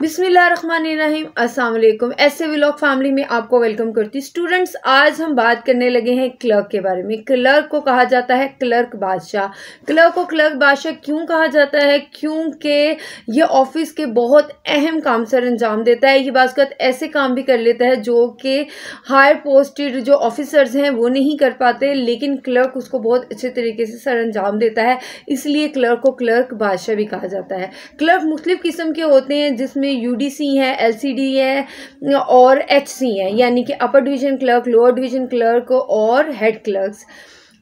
बिस्मिल्लाहिर्रहमानिर्रहीम, अस्सलाम वालेकुम। ऐसे व्लॉग फैमिली में आपको वेलकम करती हूँ। स्टूडेंट्स, आज हम बात करने लगे हैं क्लर्क के बारे में। क्लर्क को कहा जाता है क्लर्क बादशाह। क्लर्क को क्लर्क बादशाह क्यों कहा जाता है? क्योंकि ये ऑफिस के बहुत अहम काम सर अंजाम देता है। ये बाज़ ऐसे काम भी कर लेता है जो कि हायर पोस्टेड जो ऑफिसर्स हैं वो नहीं कर पाते, लेकिन क्लर्क उसको बहुत अच्छे तरीके से सर अंजाम देता है, इसलिए क्लर्क को क्लर्क बादशाह भी कहा जाता है। क्लर्क मुख्तलिफ किस्म के होते हैं, जिसमें यूडीसी है, एलसीडी है और एचसी है, यानी कि upper division clerk, lower division clerk और head clerks.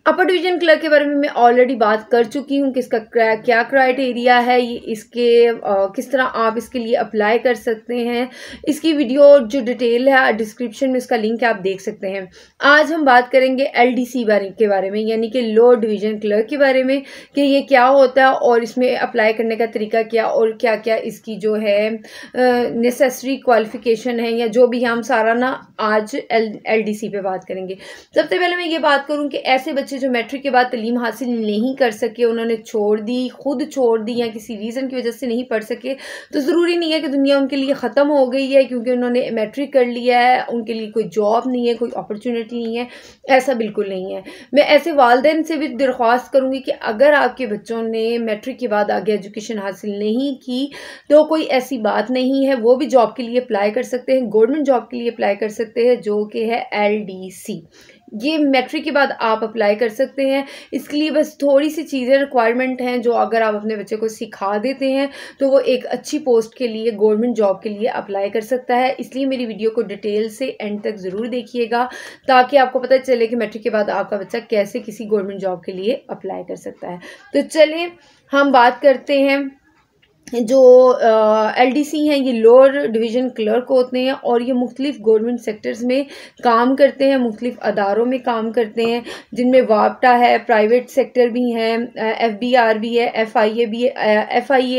Upper division clerk के बारे में मैं ऑलरेडी बात कर चुकी हूँ कि इसका क्या क्राइटेरिया है, ये इसके किस तरह आप इसके लिए अप्लाई कर सकते हैं। इसकी वीडियो जो डिटेल है डिस्क्रिप्शन में इसका लिंक आप देख सकते हैं। आज हम बात करेंगे एलडीसी के बारे में, यानी कि लोअर डिवीजन क्लर्क के बारे में, कि ये क्या होता है और इसमें अप्लाई करने का तरीका क्या और क्या क्या इसकी जो है नेसेसरी क्वालिफिकेशन है, या जो भी हम सारा ना आज एलडीसी पे बात करेंगे। सबसे पहले मैं ये बात करूँ कि ऐसे बच्चे जो मैट्रिक के बाद तालीम हासिल नहीं कर सके, उन्होंने छोड़ दी, खुद छोड़ दी या किसी रीज़न की वजह से नहीं पढ़ सके, तो ज़रूरी नहीं है कि दुनिया उनके लिए ख़त्म हो गई है क्योंकि उन्होंने मैट्रिक कर लिया है, उनके लिए कोई जॉब नहीं है, कोई अपॉर्चुनिटी नहीं है। ऐसा बिल्कुल नहीं है। मैं ऐसे वालिदैन से भी दरख्वास्त करूँगी कि अगर आपके बच्चों ने मैट्रिक के बाद आगे एजुकेशन हासिल नहीं की तो कोई ऐसी बात नहीं है, वो भी जॉब के लिए अप्लाई कर सकते हैं, गवर्नमेंट जॉब के लिए अप्लाई कर सकते हैं, जो कि है एलडीसी। ये मैट्रिक के बाद आप अप्लाई कर सकते हैं। इसके लिए बस थोड़ी सी चीज़ें रिक्वायरमेंट हैं, जो अगर आप अपने बच्चे को सिखा देते हैं तो वो एक अच्छी पोस्ट के लिए, गवर्नमेंट जॉब के लिए अप्लाई कर सकता है। इसलिए मेरी वीडियो को डिटेल से एंड तक ज़रूर देखिएगा, ताकि आपको पता चले कि मैट्रिक के बाद आपका बच्चा कैसे किसी गवर्नमेंट जॉब के लिए अप्लाई कर सकता है। तो चलें हम बात करते हैं। जो एलडीसी हैं ये लोअर डिवीज़न क्लर्क होते हैं और ये मुख्तलिफ गवर्नमेंट सेक्टर्स में काम करते हैं, मुख्तलिफ अदारों में काम करते हैं, जिनमें वापटा है, प्राइवेट सेक्टर भी हैं, एफबीआर भी है, एफआईए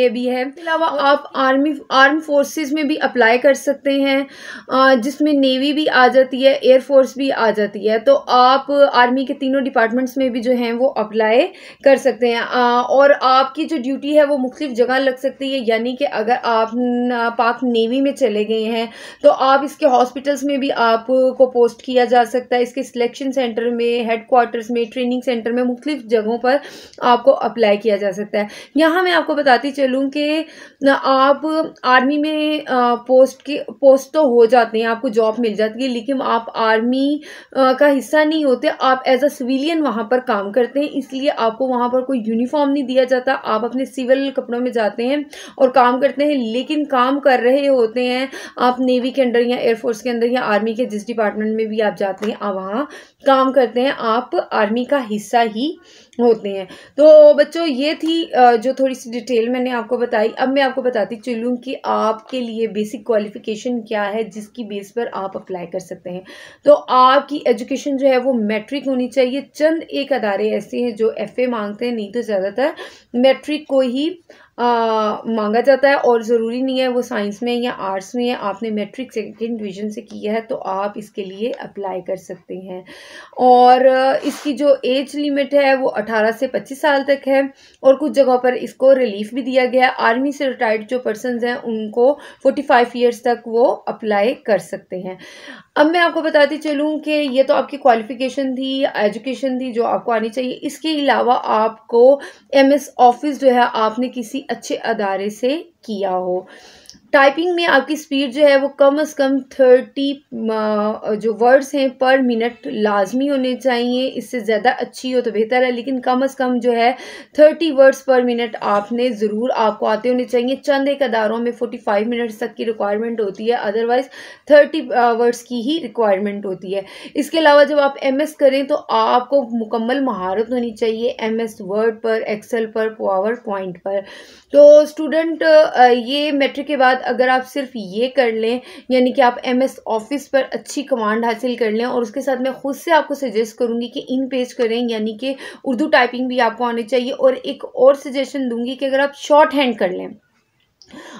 भी है। इसके अलावा आप आर्म फोर्सेस में भी अप्लाई कर सकते हैं, जिसमें नेवी भी आ जाती है, एयरफोर्स भी आ जाती है। तो आप आर्मी के तीनों डिपार्टमेंट्स में भी जो हैं वो अप्लाई कर सकते हैं, और आपकी जो ड्यूटी है वो मुख्तलिफ जगह लग सकती है। यानी कि अगर आप पाक नेवी में चले गए हैं तो आप इसके हॉस्पिटल्स में भी आपको पोस्ट किया जा सकता है, इसके सिलेक्शन सेंटर में, हेडक्वार्टर्स में, ट्रेनिंग सेंटर में, मुख्तलिफ जगहों पर आपको अप्लाई किया जा सकता है। यहाँ मैं आपको बताती चलूँ कि आप आर्मी में पोस्ट तो हो जाते हैं, आपको जॉब मिल जाती है, लेकिन आप आर्मी का हिस्सा नहीं होते, आप एज अ सिविलियन वहाँ पर काम करते हैं, इसलिए आपको वहाँ पर कोई यूनिफॉर्म नहीं दिया जाता। आप अपने सिविल कपड़ों में जाते हैं और काम करते हैं, लेकिन काम कर रहे होते हैं आप नेवी के अंडर या एयरफोर्स के अंदर या आर्मी के जिस डिपार्टमेंट में भी आप जाते हैं, आप वहाँ काम करते हैं, आप आर्मी का हिस्सा ही होते हैं। तो बच्चों, ये थी जो थोड़ी सी डिटेल मैंने आपको बताई। अब मैं आपको बताती चलूँ कि आपके लिए बेसिक क्वालिफिकेशन क्या है जिसकी बेस पर आप अप्लाई कर सकते हैं। तो आपकी एजुकेशन जो है वो मैट्रिक होनी चाहिए। चंद एक अदारे ऐसे हैं जो एफए मांगते हैं, नहीं तो ज़्यादातर मैट्रिक को ही मांगा जाता है, और ज़रूरी नहीं है वो साइंस में या आर्ट्स में है। आपने मैट्रिक सेकेंड डिवीज़न से किया है तो आप इसके लिए अप्लाई कर सकते हैं। और इसकी जो एज लिमिट है वो 18 से 25 साल तक है, और कुछ जगहों पर इसको रिलीफ भी दिया गया है। आर्मी से रिटायर्ड जो पर्सनस हैं उनको 45 ईयर्स तक वो अप्लाई कर सकते हैं। अब मैं आपको बताती चलूँ कि ये तो आपकी क्वालिफिकेशन थी, एजुकेशन थी जो आपको आनी चाहिए। इसके अलावा आपको एमएस ऑफिस जो है आपने किसी अच्छे अदारे से किया हो। टाइपिंग में आपकी स्पीड जो है वो कम से कम 30 जो वर्ड्स हैं पर मिनट लाजमी होने चाहिए। इससे ज़्यादा अच्छी हो तो बेहतर है, लेकिन कम से कम जो है 30 वर्ड्स पर मिनट आपने ज़रूर आपको आते होने चाहिए। चंद एक अदारों में 45 मिनट्स तक की रिक्वायरमेंट होती है, अदरवाइज़ 30 वर्ड्स की ही रिक्वायरमेंट होती है। इसके अलावा जब आप एमएस करें तो आपको मुकम्मल महारत होनी चाहिए एमएस वर्ड पर, एक्सेल पर, पावर पॉइंट पर। तो स्टूडेंट, ये मैट्रिक के बाद अगर आप सिर्फ ये कर लें, यानी कि आप एमएस ऑफिस पर अच्छी कमांड हासिल कर लें, और उसके साथ मैं खुद से आपको सजेस्ट करूंगी कि इन पेज करें, यानी कि उर्दू टाइपिंग भी आपको आनी चाहिए। और एक और सजेशन दूंगी कि अगर आप शॉर्ट हैंड कर लें,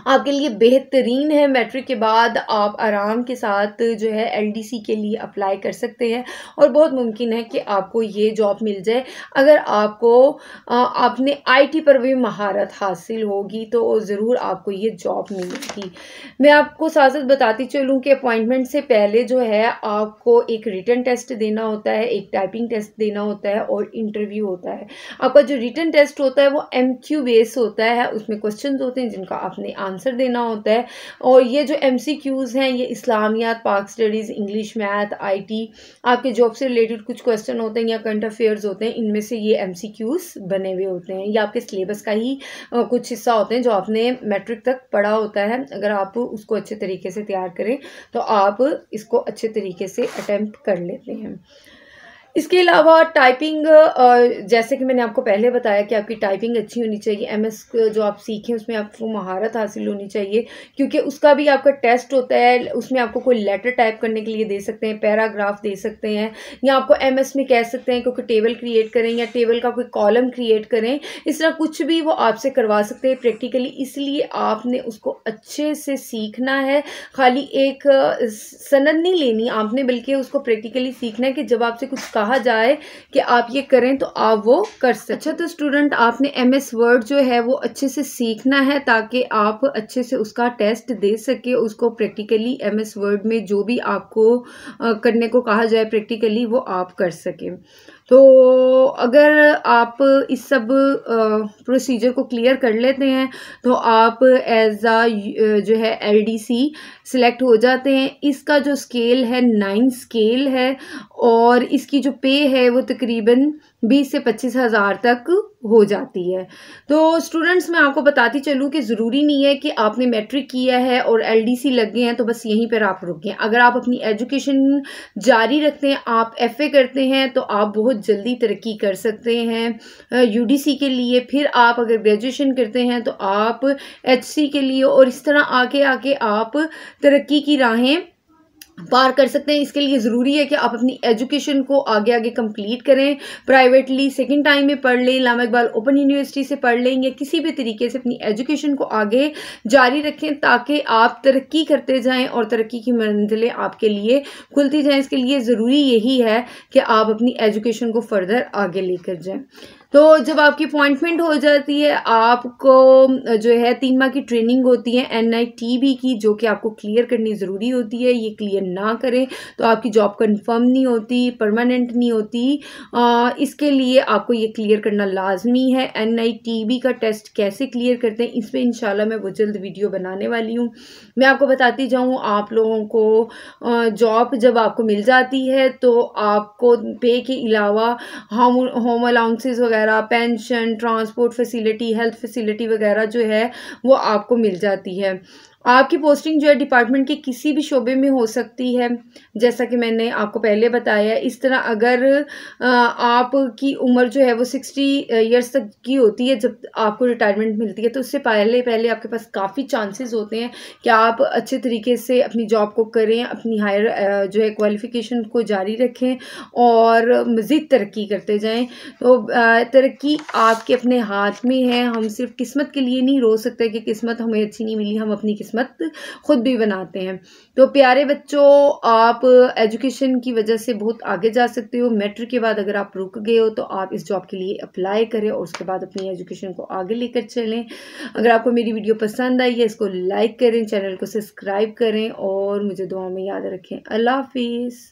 आपके लिए बेहतरीन है। मैट्रिक के बाद आप आराम के साथ जो है एलडीसी के लिए अप्लाई कर सकते हैं और बहुत मुमकिन है कि आपको ये जॉब मिल जाए। अगर आपको आपने आईटी पर भी महारत हासिल होगी तो ज़रूर आपको ये जॉब मिलेगी। मैं आपको साथ साथ बताती चलूँ कि अपॉइंटमेंट से पहले जो है आपको एक रिटन टेस्ट देना होता है, एक टाइपिंग टेस्ट देना होता है और इंटरव्यू होता है। आपका जो रिटन टेस्ट होता है वो एमक्यू बेस होता है, उसमें क्वेश्चंस होते हैं जिनका आपने आंसर देना होता है। और ये जो एमसीक्यूज़ हैं ये इस्लामियात, पाक स्टडीज़, इंग्लिश, मैथ, आईटी, आपके जॉब से रिलेटेड कुछ क्वेश्चन होते हैं या करंट अफेयर्स होते हैं, इनमें से ये एमसीक्यूज़ बने हुए होते हैं। ये आपके सिलेबस का ही कुछ हिस्सा होते हैं जो आपने मैट्रिक तक पढ़ा होता है। अगर आप उसको अच्छे तरीके से तैयार करें तो आप इसको अच्छे तरीके से अटेम्प्ट कर लेते हैं। इसके अलावा टाइपिंग, जैसे कि मैंने आपको पहले बताया कि आपकी टाइपिंग अच्छी होनी चाहिए। एमएस जो आप सीखें उसमें आपको महारत हासिल होनी चाहिए, क्योंकि उसका भी आपका टेस्ट होता है। उसमें आपको कोई लेटर टाइप करने के लिए दे सकते हैं, पैराग्राफ दे सकते हैं, या आपको एमएस में कह सकते हैं क्योंकि टेबल क्रिएट करें या टेबल का कोई कॉलम क्रिएट करें। इस तरह कुछ भी वो आपसे करवा सकते हैं प्रैक्टिकली, इसलिए आपने उसको अच्छे से सीखना है। खाली एक सनद नहीं लेनी आपने, बल्कि उसको प्रैक्टिकली सीखना है कि जब आपसे कुछ कहा जाए कि आप ये करें तो आप वो कर सकते। अच्छा, तो स्टूडेंट आपने एमएस वर्ड जो है वो अच्छे से सीखना है ताकि आप अच्छे से उसका टेस्ट दे सके। उसको प्रैक्टिकली एमएस वर्ड में जो भी आपको करने को कहा जाए प्रैक्टिकली वो आप कर सकें। तो अगर आप इस सब प्रोसीजर को क्लियर कर लेते हैं तो आप एज जो है एलडीसी सिलेक्ट हो जाते हैं। इसका जो स्केल है 9 स्केल है और इसकी जो पे है वो तकरीबन 20 से 25 हज़ार तक हो जाती है। तो स्टूडेंट्स, मैं आपको बताती चलूँ कि ज़रूरी नहीं है कि आपने मैट्रिक किया है और एलडीसी लग गए हैं तो बस यहीं पर आप रुक गए। अगर आप अपनी एजुकेशन जारी रखते हैं, आप एफए करते हैं, तो आप बहुत जल्दी तरक्की कर सकते हैं यूडीसी के लिए। फिर आप अगर ग्रेजुएशन करते हैं तो आप एचसी के लिए, और इस तरह आगे आगे आप तरक्की की राहें पार कर सकते हैं। इसके लिए ज़रूरी है कि आप अपनी एजुकेशन को आगे आगे कंप्लीट करें, प्राइवेटली सेकंड टाइम में पढ़ लें, इलामा इकबाल ओपन यूनिवर्सिटी से पढ़ लें, या किसी भी तरीके से अपनी एजुकेशन को आगे जारी रखें ताकि आप तरक्की करते जाएं और तरक्की की मंजिलें आपके लिए खुलती जाएं। इसके लिए ज़रूरी यही है कि आप अपनी एजुकेशन को फर्दर आगे लेकर जाएं। तो जब आपकी अपॉइंटमेंट हो जाती है, आपको जो है 3 माह की ट्रेनिंग होती है NITB की, जो कि आपको क्लियर करनी ज़रूरी होती है। ये क्लियर ना करें तो आपकी जॉब कंफर्म नहीं होती, परमानेंट नहीं होती। इसके लिए आपको ये क्लियर करना लाजमी है। NITB का टेस्ट कैसे क्लियर करते हैं इस पर इंशाल्लाह मैं बहुत जल्द वीडियो बनाने वाली हूँ। मैं आपको बताती जाऊँ, आप लोगों को जॉब जब आपको मिल जाती है तो आपको पे के अलावा होम अलाउंसेस वगैरह, pension, transport facility, health facility वगैरह जो है वो आपको मिल जाती है। आपकी पोस्टिंग जो है डिपार्टमेंट के किसी भी शोबे में हो सकती है, जैसा कि मैंने आपको पहले बताया। इस तरह अगर आपकी उम्र जो है वो 60 ईयर्स तक की होती है जब आपको रिटायरमेंट मिलती है, तो उससे पहले पहले आपके पास काफ़ी चांसेस होते हैं कि आप अच्छे तरीके से अपनी जॉब को करें, अपनी हायर जो है क्वालिफिकेशन को जारी रखें और मज़ीद तरक्की करते जाएं। तो तरक्की आपके अपने हाथ में है। हम सिर्फ किस्मत के लिए नहीं रो सकते कि किस्मत हमें अच्छी नहीं मिली, हम अपनी किस्मत खुद भी बनाते हैं। तो प्यारे बच्चों, आप एजुकेशन की वजह से बहुत आगे जा सकते हो। मैट्रिक के बाद अगर आप रुक गए हो तो आप इस जॉब के लिए अप्लाई करें और उसके बाद अपनी एजुकेशन को आगे लेकर चलें। अगर आपको मेरी वीडियो पसंद आई है, इसको लाइक करें, चैनल को सब्सक्राइब करें और मुझे दुआ में याद रखें। अल्लाह हाफिज़।